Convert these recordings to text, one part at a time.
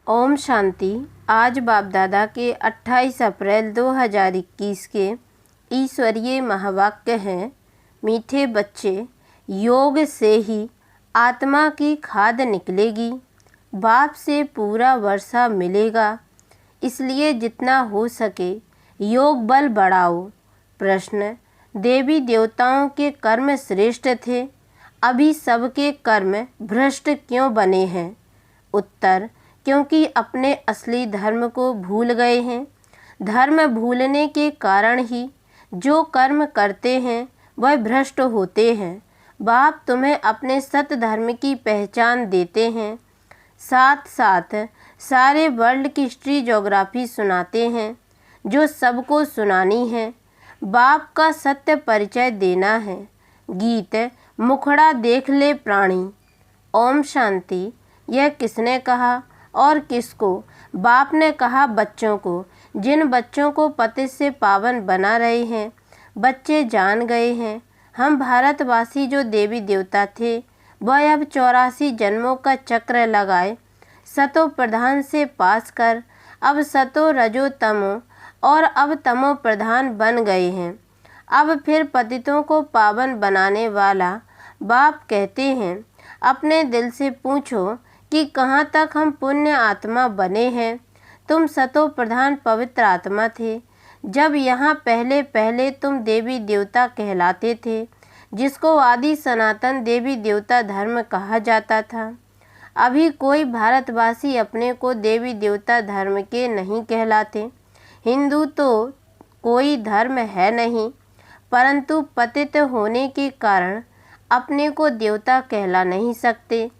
ओम शांति। आज बाप दादा के 28 अप्रैल 2021 के ईश्वरीय महावाक्य हैं। मीठे बच्चे, योग से ही आत्मा की खाद निकलेगी, बाप से पूरा वर्षा मिलेगा। इसलिए जितना हो सके योग बल बढ़ाओ। प्रश्न: देवी देवताओं के कर्म श्रेष्ठ थे, अभी सबके कर्म भ्रष्ट क्यों बने हैं? उत्तर: क्योंकि अपने असली धर्म को भूल गए हैं। धर्म भूलने के कारण ही जो कर्म करते हैं वह भ्रष्ट होते हैं। बाप तुम्हें अपने सत धर्म की पहचान देते हैं, साथ साथ सारे वर्ल्ड की हिस्ट्री ज्योग्राफी सुनाते हैं जो सबको सुनानी है। बाप का सत्य परिचय देना है। गीत मुखड़ा देख ले प्राणी। ओम शांति। यह किसने कहा और किसको? बाप ने कहा बच्चों को, जिन बच्चों को पति से पावन बना रहे हैं। बच्चे जान गए हैं हम भारतवासी जो देवी देवता थे वह अब 84 जन्मों का चक्र लगाए सतो प्रधान से पास कर अब सतो रजो तमो और अब तमो प्रधान बन गए हैं। अब फिर पतितों को पावन बनाने वाला बाप कहते हैं, अपने दिल से पूछो कि कहाँ तक हम पुण्य आत्मा बने हैं। तुम सतो प्रधान पवित्र आत्मा थे जब यहाँ पहले पहले तुम देवी देवता कहलाते थे, जिसको आदि सनातन देवी देवता धर्म कहा जाता था। अभी कोई भारतवासी अपने को देवी देवता धर्म के नहीं कहलाते। हिंदू तो कोई धर्म है नहीं, परंतु पतित होने के कारण अपने को देवता कहला नहीं सकते।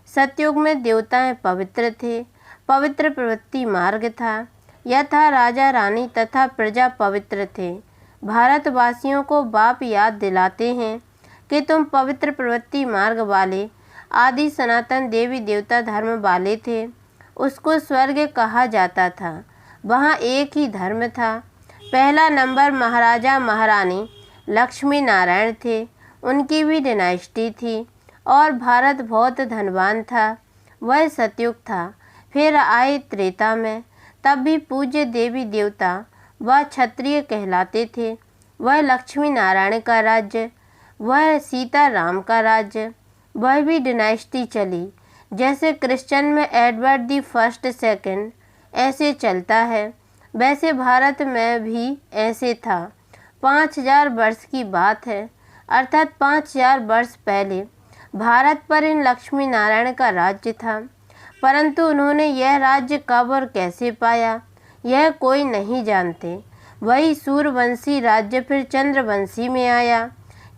सतयुग में देवताएं पवित्र थे, पवित्र प्रवृत्ति मार्ग था। यथा राजा रानी तथा प्रजा पवित्र थे। भारतवासियों को बाप याद दिलाते हैं कि तुम पवित्र प्रवृत्ति मार्ग वाले आदि सनातन देवी देवता धर्म वाले थे। उसको स्वर्ग कहा जाता था। वहाँ एक ही धर्म था। पहला नंबर महाराजा महारानी लक्ष्मी नारायण थे, उनकी भी डायनेस्टी थी और भारत बहुत धनवान था। वह सतयुग था। फिर आए त्रेता में, तब भी पूज्य देवी देवता वह क्षत्रिय कहलाते थे। वह लक्ष्मी नारायण का राज्य, वह सीता राम का राज्य, वह भी डायनेस्टी चली। जैसे क्रिश्चियन में एडवर्ड दी फर्स्ट सेकंड ऐसे चलता है, वैसे भारत में भी ऐसे था। 5000 वर्ष की बात है, अर्थात 5000 वर्ष पहले भारत पर इन लक्ष्मी नारायण का राज्य था। परंतु उन्होंने यह राज्य कब और कैसे पाया यह कोई नहीं जानते। वही सूर्यवंशी राज्य फिर चंद्रवंशी में आया,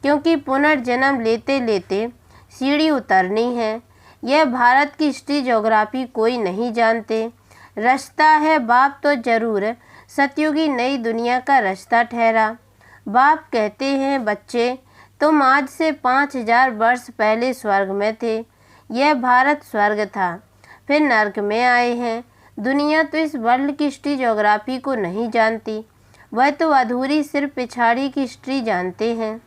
क्योंकि पुनर्जन्म लेते लेते सीढ़ी उतरनी है। यह भारत की हिस्ट्री ज्योग्राफी कोई नहीं जानते। रास्ता है बाप तो जरूर सतयुगी नई दुनिया का रास्ता ठहरा। बाप कहते हैं बच्चे, तुम आज से 5000 वर्ष पहले स्वर्ग में थे। यह भारत स्वर्ग था, फिर नर्क में आए हैं। दुनिया तो इस वर्ल्ड की हिस्ट्री ज्योग्राफी को नहीं जानती, वह तो अधूरी सिर्फ पिछाड़ी की हिस्ट्री जानते हैं।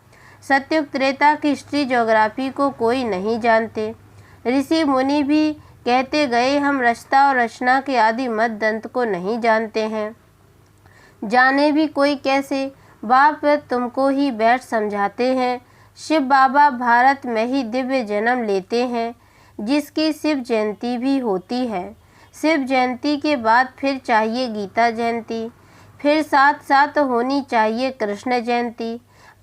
सतयुग त्रेता की हिस्ट्री ज्योग्राफी को कोई नहीं जानते। ऋषि मुनि भी कहते गए, हम रास्ता और रचना के आदि मध्य दंत को नहीं जानते हैं। जाने भी कोई कैसे? बाप तुमको ही बैठ समझाते हैं। शिव बाबा भारत में ही दिव्य जन्म लेते हैं, जिसकी शिव जयंती भी होती है। शिव जयंती के बाद फिर चाहिए गीता जयंती, फिर साथ साथ होनी चाहिए कृष्ण जयंती।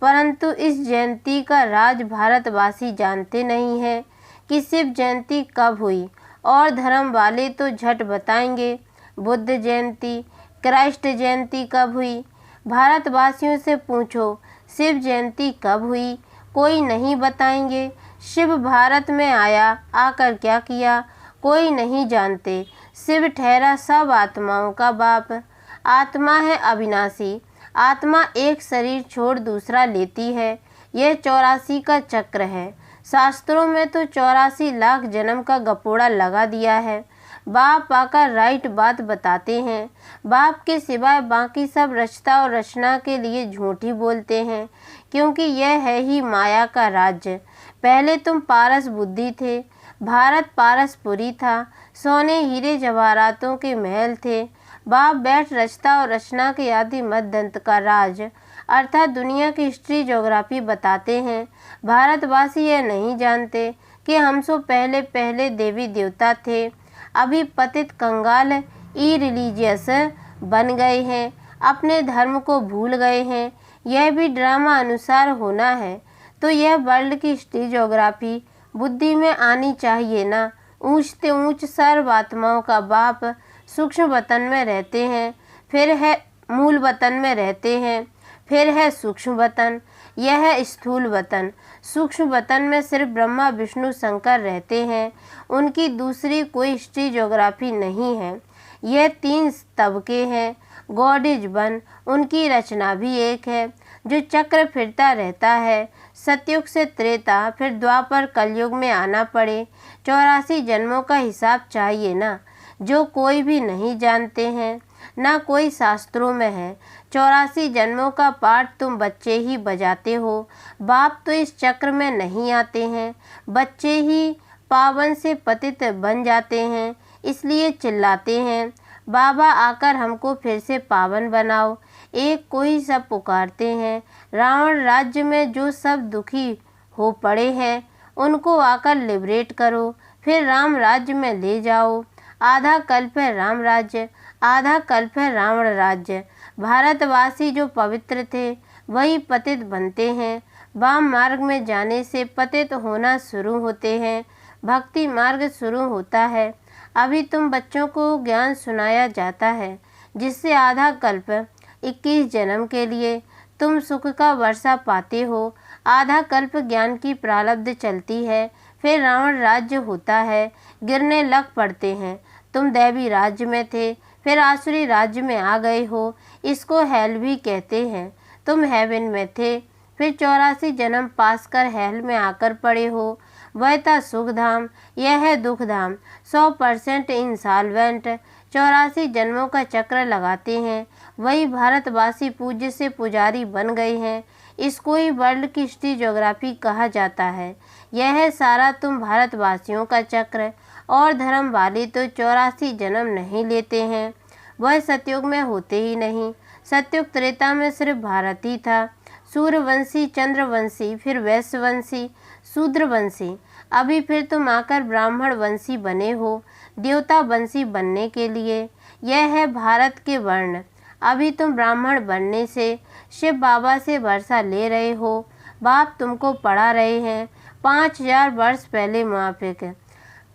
परंतु इस जयंती का राज भारतवासी जानते नहीं हैं कि शिव जयंती कब हुई, और धर्म वाले तो झट बताएंगे बुद्ध जयंती, क्राइस्ट जयंती कब हुई। भारतवासियों से पूछो शिव जयंती कब हुई, कोई नहीं बताएंगे। शिव भारत में आया, आकर क्या किया, कोई नहीं जानते। शिव ठहरा सब आत्माओं का बाप। आत्मा है अविनाशी। आत्मा एक शरीर छोड़ दूसरा लेती है। यह 84 का चक्र है। शास्त्रों में तो 84 लाख जन्म का गपोड़ा लगा दिया है। बाप आकर राइट बात बताते हैं। बाप के सिवाय बाकी सब रचता और रचना के लिए झूठी बोलते हैं, क्योंकि यह है ही माया का राज्य। पहले तुम पारस बुद्धि थे, भारत पारसपुरी था, सोने हीरे जवाहरातों के महल थे। बाप बैठ रचता और रचना के आदि मध्य का राज अर्थात दुनिया की हिस्ट्री ज्योग्राफी बताते हैं। भारतवासी यह नहीं जानते कि हमसे पहले पहले देवी देवता थे। अभी पतित कंगाल इरिलीजियस बन गए हैं, अपने धर्म को भूल गए हैं। यह भी ड्रामा अनुसार होना है तो यह वर्ल्ड की हिस्ट्री ज्योग्राफी बुद्धि में आनी चाहिए ना। ऊंच से ऊंच सर्व आत्माओं का बाप सूक्ष्म वतन में रहते हैं, फिर है मूल वतन में रहते हैं, फिर है सूक्ष्म वतन, यह है स्थूल वतन। सूक्ष्म वतन में सिर्फ ब्रह्मा विष्णु शंकर रहते हैं, उनकी दूसरी कोई हिस्ट्री ज्योग्राफी नहीं है। यह 3 तबके हैं। गॉड इज वन, उनकी रचना भी एक है जो चक्र फिरता रहता है। सतयुग से त्रेता फिर द्वापर कलयुग में आना पड़े, 84 जन्मों का हिसाब चाहिए ना, जो कोई भी नहीं जानते हैं, ना कोई शास्त्रों में है। 84 जन्मों का पाठ तुम बच्चे ही बजाते हो। बाप तो इस चक्र में नहीं आते हैं, बच्चे ही पावन से पतित बन जाते हैं, इसलिए चिल्लाते हैं बाबा आकर हमको फिर से पावन बनाओ। एक को ही सब पुकारते हैं। रावण राज्य में जो सब दुखी हो पड़े हैं उनको आकर लिबरेट करो, फिर राम राज्य में ले जाओ। आधा कल्प है राम राज्य, आधा कल्प है रावण राज्य। भारतवासी जो पवित्र थे वही पतित बनते हैं। वाम मार्ग में जाने से पतित होना शुरू होते हैं, भक्ति मार्ग शुरू होता है। अभी तुम बच्चों को ज्ञान सुनाया जाता है जिससे आधा कल्प 21 जन्म के लिए तुम सुख का वर्षा पाते हो। आधा कल्प ज्ञान की प्रारब्ध चलती है, फिर रावण राज्य होता है, गिरने लग पड़ते हैं। तुम दैवी राज्य में थे, फिर आसुरी राज्य में आ गए हो, इसको हेल भी कहते हैं। तुम हेवन में थे, फिर 84 जन्म पास कर हेल में आकर पड़े हो। वह था सुख धाम, यह है दुख धाम। 100% इंसॉल्वेंट 84 जन्मों का चक्र लगाते हैं, वही भारतवासी पूज्य से पुजारी बन गए हैं। इसको ही वर्ल्ड की हिस्ट्री ज्योग्राफी कहा जाता है। यह है सारा तुम भारतवासियों का चक्र। और धर्म वाले तो 84 जन्म नहीं लेते हैं, वह सतयुग में होते ही नहीं। सतयुग त्रेता में सिर्फ भारत ही था, सूर्यवंशी, चंद्रवंशी, फिर वैश्यवंशी, शूद्रवंशी। अभी फिर तुम आकर ब्राह्मण वंशी बने हो, देवता वंशी बनने के लिए। यह है भारत के वर्ण। अभी तुम ब्राह्मण बनने से शिव बाबा से वर्षा ले रहे हो, बाप तुमको पढ़ा रहे हैं 5000 वर्ष पहले मुआफिक।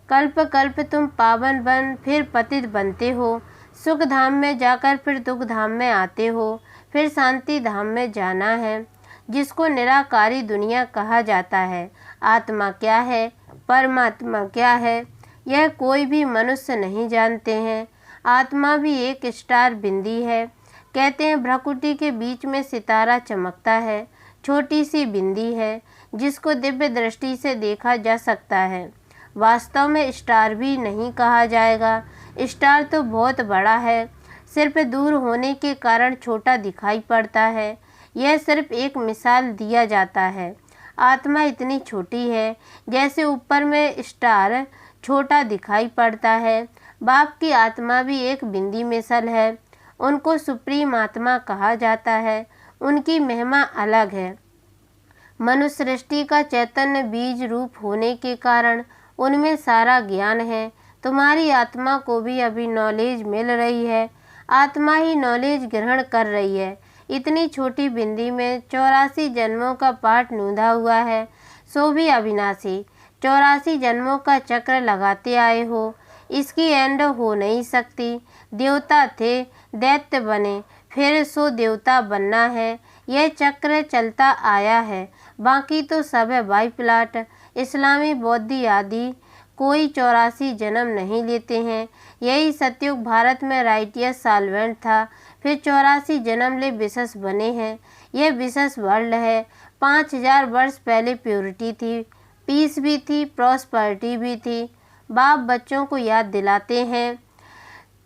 कल्प कल्प तुम पावन बन फिर पतित बनते हो, सुख धाम में जाकर फिर दुख धाम में आते हो, फिर शांति धाम में जाना है, जिसको निराकारी दुनिया कहा जाता है। आत्मा क्या है, परमात्मा क्या है, यह कोई भी मनुष्य नहीं जानते हैं। आत्मा भी एक स्टार बिंदी है। कहते हैं भ्रकुटी के बीच में सितारा चमकता है, छोटी सी बिंदी है जिसको दिव्य दृष्टि से देखा जा सकता है। वास्तव में स्टार भी नहीं कहा जाएगा, स्टार तो बहुत बड़ा है, सिर्फ दूर होने के कारण छोटा दिखाई पड़ता है। यह सिर्फ एक मिसाल दिया जाता है। आत्मा इतनी छोटी है जैसे ऊपर में स्टार छोटा दिखाई पड़ता है। बाप की आत्मा भी एक बिंदी मिसल है, उनको सुप्रीम आत्मा कहा जाता है। उनकी महिमा अलग है। मनुष्य सृष्टि का चैतन्य बीज रूप होने के कारण उनमें सारा ज्ञान है। तुम्हारी आत्मा को भी अभी नॉलेज मिल रही है, आत्मा ही नॉलेज ग्रहण कर रही है। इतनी छोटी बिंदी में 84 जन्मों का पाठ नूंधा हुआ है, सो भी अविनाशी। 84 जन्मों का चक्र लगाते आए हो, इसकी एंड हो नहीं सकती। देवता थे, दैत्य बने, फिर सो देवता बनना है। यह चक्र चलता आया है, बाकी तो सब है बाई प्लाट। इस्लामी बौद्धी आदि कोई 84 जन्म नहीं लेते हैं। यही सतयुग भारत में राइटियस सॉल्वेंट था, फिर 84 जन्म ले विशेष बने हैं। यह विशेष वर्ल्ड है। 5000 वर्ष पहले प्योरिटी थी, पीस भी थी, प्रॉस्पेरिटी भी थी। बाप बच्चों को याद दिलाते हैं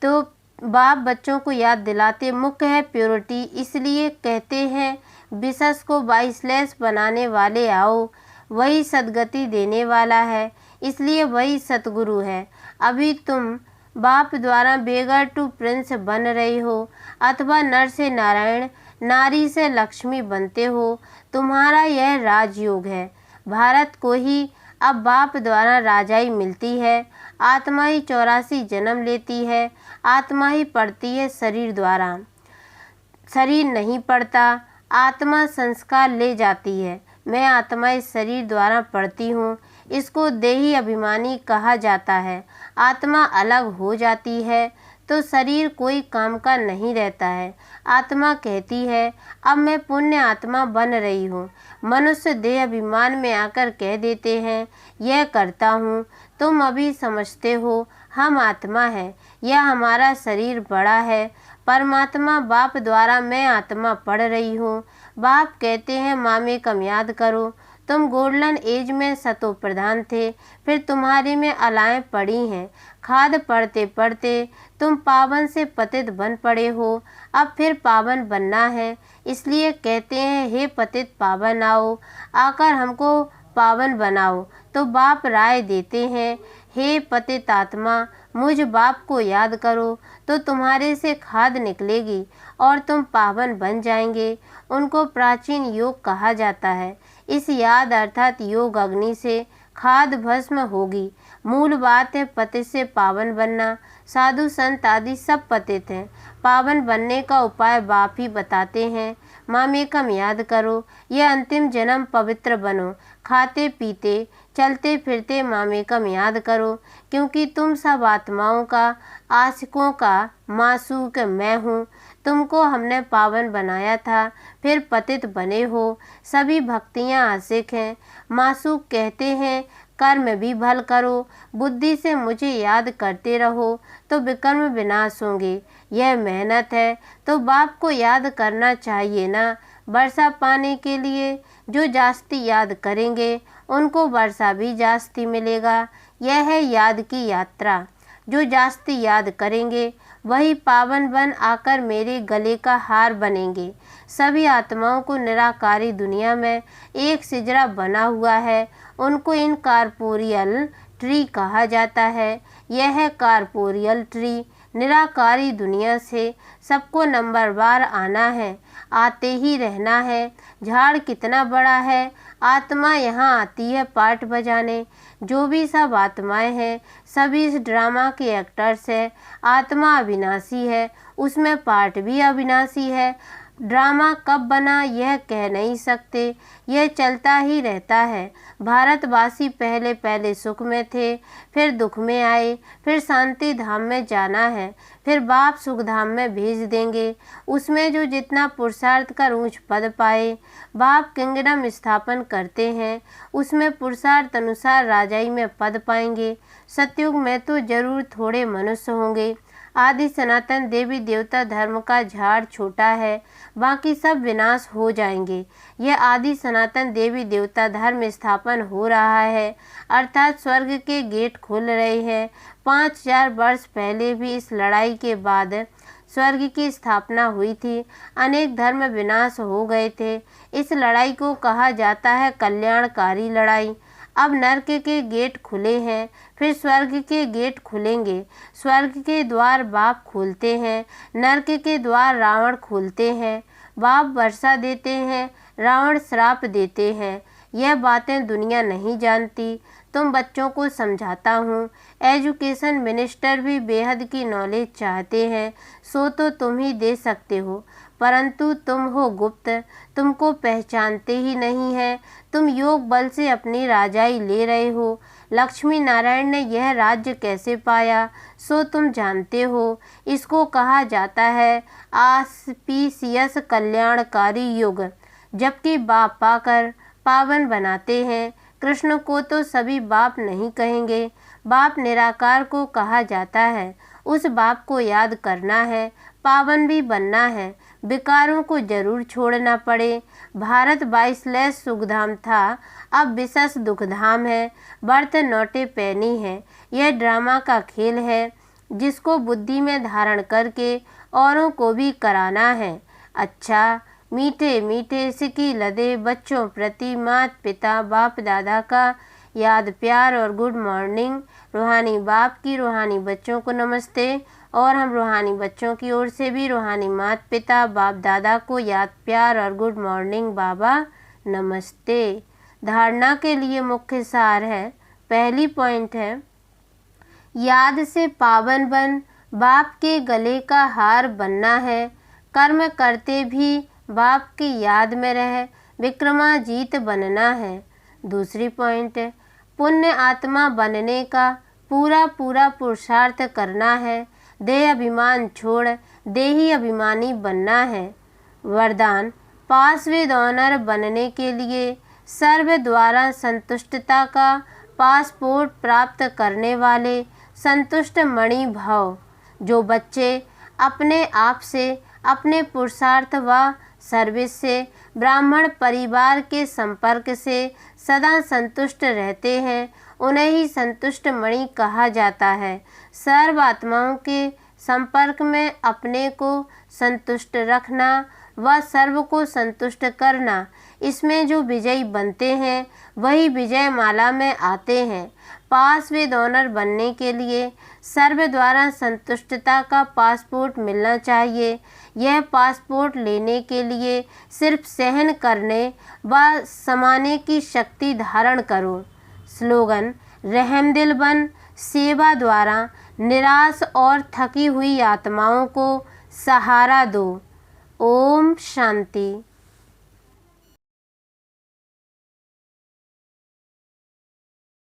तो बाप बच्चों को याद दिलाते मुख्य है प्योरिटी, इसलिए कहते हैं विशेष को बाइसलेस बनाने वाले आओ, वही सदगति देने वाला है, इसलिए वही सतगुरु है। अभी तुम बाप द्वारा बेगर टू प्रिंस बन रही हो अथवा नर से नारायण, नारी से लक्ष्मी बनते हो। तुम्हारा यह राजयोग है। भारत को ही अब बाप द्वारा राजाई मिलती है। आत्मा ही 84 जन्म लेती है। आत्मा ही पढ़ती है शरीर द्वारा, शरीर नहीं पढ़ता। आत्मा संस्कार ले जाती है। मैं आत्मा इस शरीर द्वारा पढ़ती हूँ। इसको देही अभिमानी कहा जाता है। आत्मा अलग हो जाती है तो शरीर कोई काम का नहीं रहता है। आत्मा कहती है अब मैं पुण्य आत्मा बन रही हूँ। मनुष्य देह अभिमान में आकर कह देते हैं यह करता हूँ। तुम अभी समझते हो हम आत्मा है, यह हमारा शरीर बड़ा है। परमात्मा बाप द्वारा मैं आत्मा पढ़ रही हूँ। बाप कहते हैं मामे कम याद करो। तुम गोल्डन एज में सतो प्रधान थे, फिर तुम्हारे में अलाएँ पड़ी हैं। खाद पढ़ते पढ़ते तुम पावन से पतित बन पड़े हो। अब फिर पावन बनना है, इसलिए कहते हैं हे पतित पावन आओ, आकर हमको पावन बनाओ। तो बाप राय देते हैं हे पतित आत्मा, मुझ बाप को याद करो तो तुम्हारे से खाद निकलेगी और तुम पावन बन जाएंगे। उनको प्राचीन योग कहा जाता है। इस याद अर्थात योग अग्नि से खाद भस्म होगी। मूल बात है पतित से पावन बनना। साधु संत आदि सब पतित हैं। पावन बनने का उपाय बाप ही बताते हैं। मामेकम याद करो, यह अंतिम जन्म पवित्र बनो। खाते पीते चलते फिरते मामेकम याद करो, क्योंकि तुम सब आत्माओं का, आशिकों का मासूक मैं हूँ। तुमको हमने पावन बनाया था, फिर पतित बने हो। सभी भक्तियाँ आशिक हैं। मासूक कहते हैं कर्म भी भल करो, बुद्धि से मुझे याद करते रहो तो विकर्म विनाश होंगे। यह मेहनत है तो बाप को याद करना चाहिए ना। वर्षा पाने के लिए जो जास्ती याद करेंगे उनको वर्षा भी जास्ती मिलेगा। यह है याद की यात्रा। जो जास्ती याद करेंगे वही पावन बन आकर मेरे गले का हार बनेंगे। सभी आत्माओं को निराकारी दुनिया में एक सिजरा बना हुआ है। उनको इनकॉर्पोरियल ट्री कहा जाता है। यह है कॉर्पोरियल ट्री। निराकारी दुनिया से सबको नंबरवार आना है, आते ही रहना है। झाड़ कितना बड़ा है, आत्मा यहाँ आती है पार्ट बजाने। जो भी सब आत्माएं हैं सभी इस ड्रामा के एक्टर्स हैं। आत्मा अविनाशी है, उसमें पार्ट भी अविनाशी है। ड्रामा कब बना यह कह नहीं सकते, यह चलता ही रहता है। भारतवासी पहले पहले सुख में थे, फिर दुख में आए, फिर शांति धाम में जाना है, फिर बाप सुख धाम में भेज देंगे। उसमें जो जितना पुरुषार्थ कर ऊंच पद पाए, बाप किंगडम स्थापन करते हैं, उसमें पुरुषार्थ अनुसार राजाई में पद पाएंगे। सतयुग में तो जरूर थोड़े मनुष्य होंगे। आदि सनातन देवी देवता धर्म का झाड़ छोटा है, बाकी सब विनाश हो जाएंगे। यह आदि सनातन देवी देवता धर्म स्थापन हो रहा है, अर्थात स्वर्ग के गेट खुल रहे हैं। 5000 वर्ष पहले भी इस लड़ाई के बाद स्वर्ग की स्थापना हुई थी। अनेक धर्म विनाश हो गए थे। इस लड़ाई को कहा जाता है कल्याणकारी लड़ाई। अब नर्क के गेट खुले हैं, फिर स्वर्ग के गेट खुलेंगे। स्वर्ग के द्वार बाप खोलते हैं, नर्क के द्वार रावण खोलते हैं। बाप वर्षा देते हैं, रावण श्राप देते हैं। यह बातें दुनिया नहीं जानती। तुम बच्चों को समझाता हूँ। एजुकेशन मिनिस्टर भी बेहद की नॉलेज चाहते हैं, सो तो तुम ही दे सकते हो, परंतु तुम हो गुप्त, तुमको पहचानते ही नहीं है। तुम योग बल से अपनी राजाई ले रहे हो। लक्ष्मी नारायण ने यह राज्य कैसे पाया सो तुम जानते हो। इसको कहा जाता है आस्पीसियस कल्याणकारी युग, जबकि बाप पाकर पावन बनाते हैं। कृष्ण को तो सभी बाप नहीं कहेंगे। बाप निराकार को कहा जाता है। उस बाप को याद करना है, पावन भी बनना है। विकारों को जरूर छोड़ना पड़े। भारत 22 सुखधाम था, अब विशेष दुखधाम है। बर्थ नोटे पैनी है। यह ड्रामा का खेल है, जिसको बुद्धि में धारण करके औरों को भी कराना है। अच्छा, मीठे मीठे सिकी लदे बच्चों प्रति माता पिता बाप दादा का याद, प्यार और गुड मॉर्निंग। रूहानी बाप की रूहानी बच्चों को नमस्ते। और हम रूहानी बच्चों की ओर से भी रूहानी माता पिता बाप दादा को याद, प्यार और गुड मॉर्निंग बाबा नमस्ते। धारणा के लिए मुख्य सार है। पहली पॉइंट है, याद से पावन बन, बाप के गले का हार बनना है। कर्म करते भी बाप की याद में रह, विक्रमाजीत बनना है। दूसरी पॉइंट है, पुण्य आत्मा बनने का पूरा पुरुषार्थ करना है। देह अभिमान छोड़ देही अभिमानी बनना है। वरदान, पास विद ऑनर बनने के लिए सर्व द्वारा संतुष्टता का पासपोर्ट प्राप्त करने वाले संतुष्ट मणि भव। जो बच्चे अपने आप से, अपने पुरुषार्थ व सर्विस से, ब्राह्मण परिवार के संपर्क से सदा संतुष्ट रहते हैं, उन्हें ही संतुष्ट मणि कहा जाता है। सर्व आत्माओं के संपर्क में अपने को संतुष्ट रखना व सर्व को संतुष्ट करना, इसमें जो विजयी बनते हैं वही विजय माला में आते हैं। पास विद ऑनर बनने के लिए सर्व द्वारा संतुष्टता का पासपोर्ट मिलना चाहिए। यह पासपोर्ट लेने के लिए सिर्फ सहन करने व समाने की शक्ति धारण करो। स्लोगन, रहमदिल बन, सेवा द्वारा निराश और थकी हुई आत्माओं को सहारा दो। ओम शांति।